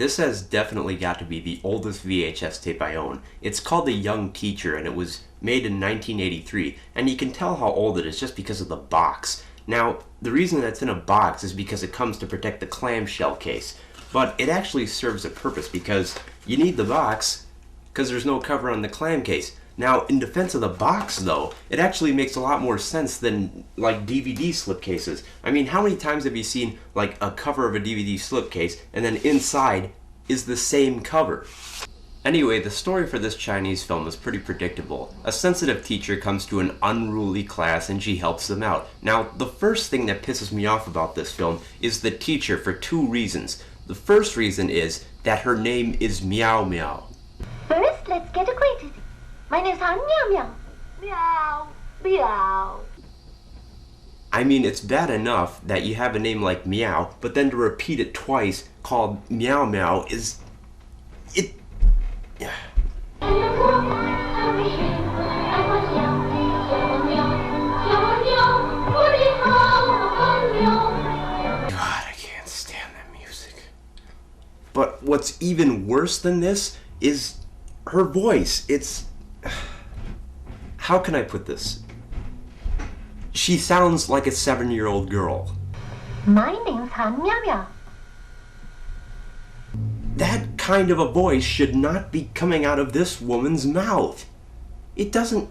This has definitely got to be the oldest VHS tape I own. It's called The Young Teacher, and it was made in 1983, and you can tell how old it is just because of the box. Now, the reason that it's in a box is because it comes to protect the clamshell case, but it actually serves a purpose because you need the box because there's no cover on the clam case. Now, in defense of the box, though, it actually makes a lot more sense than, like, DVD slipcases. I mean, how many times have you seen, like, a cover of a DVD slipcase, and then inside is the same cover? Anyway, the story for this Chinese film is pretty predictable. A sensitive teacher comes to an unruly class and she helps them out. Now, the first thing that pisses me off about this film is the teacher for two reasons. The first reason is that her name is Meow Meow. First, let's get acquainted. My name's Han Meow Meow. Meow, meow. I mean, it's bad enough that you have a name like Meow, but then to repeat it twice, called Meow Meow, is... it... God, I can't stand that music. But what's even worse than this is her voice. It's... how can I put this? She sounds like a 7-year-old girl. My name's Han Meow Meow. That kind of a voice should not be coming out of this woman's mouth. It doesn't...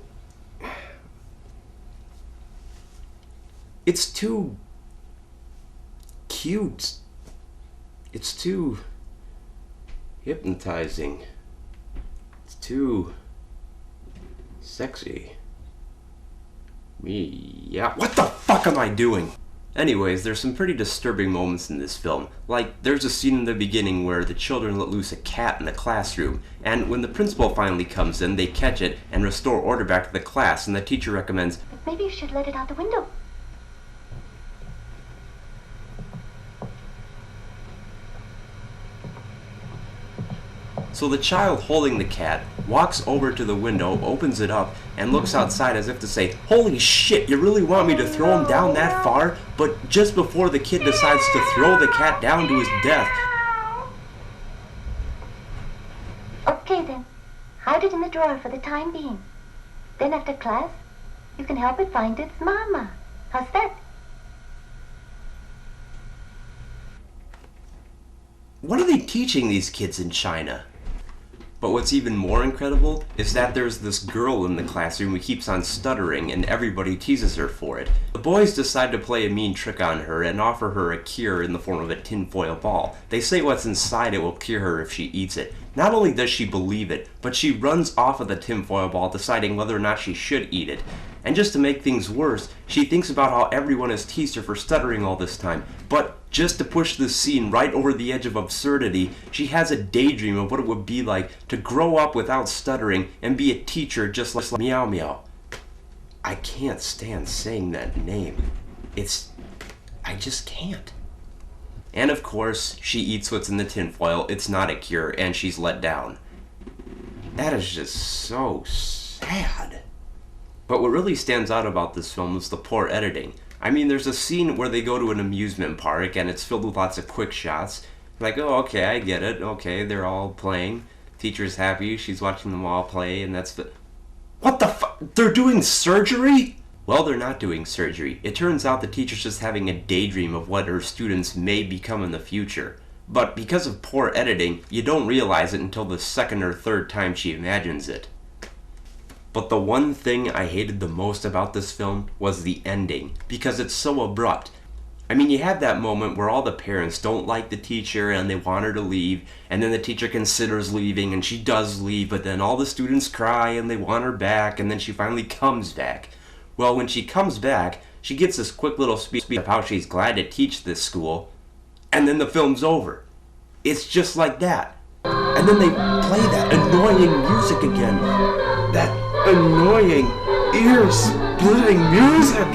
It's too... cute. It's too... hypnotizing. It's too... sexy. Yeah, what the fuck am I doing? Anyways, there's some pretty disturbing moments in this film. Like, there's a scene in the beginning where the children let loose a cat in the classroom, and when the principal finally comes in, they catch it and restore order back to the class, and the teacher recommends, Maybe you should let it out the window. So the child holding the cat walks over to the window, opens it up, and looks outside as if to say, holy shit, you really want me to throw him down that far? But just before the kid decides to throw the cat down to his death. Okay then, hide it in the drawer for the time being. Then after class, you can help it find its mama. How's that? What are they teaching these kids in China? But what's even more incredible is that there's this girl in the classroom who keeps on stuttering and everybody teases her for it. The boys decide to play a mean trick on her and offer her a cure in the form of a tinfoil ball. They say what's inside it will cure her if she eats it. Not only does she believe it, but she runs off of the tinfoil ball deciding whether or not she should eat it. And just to make things worse, she thinks about how everyone has teased her for stuttering all this time. But just to push this scene right over the edge of absurdity, she has a daydream of what it would be like to grow up without stuttering and be a teacher just like Meow Meow. I can't stand saying that name. I just can't. And of course, she eats what's in the tinfoil, it's not a cure, and she's let down. That is just so sad. But what really stands out about this film is the poor editing. I mean, there's a scene where they go to an amusement park and it's filled with lots of quick shots. Like, oh, okay, I get it. Okay, they're all playing. Teacher's happy, she's watching them all play, and that's the... What the fuck? They're doing surgery? Well, they're not doing surgery. It turns out the teacher's just having a daydream of what her students may become in the future. But because of poor editing, you don't realize it until the second or third time she imagines it. But the one thing I hated the most about this film was the ending, because it's so abrupt. I mean, you have that moment where all the parents don't like the teacher and they want her to leave, and then the teacher considers leaving and she does leave, but then all the students cry and they want her back, and then she finally comes back. Well, when she comes back, she gives this quick little speech of how she's glad to teach this school, and then the film's over. It's just like that. And then they play that annoying music again. That annoying, ear-splitting music!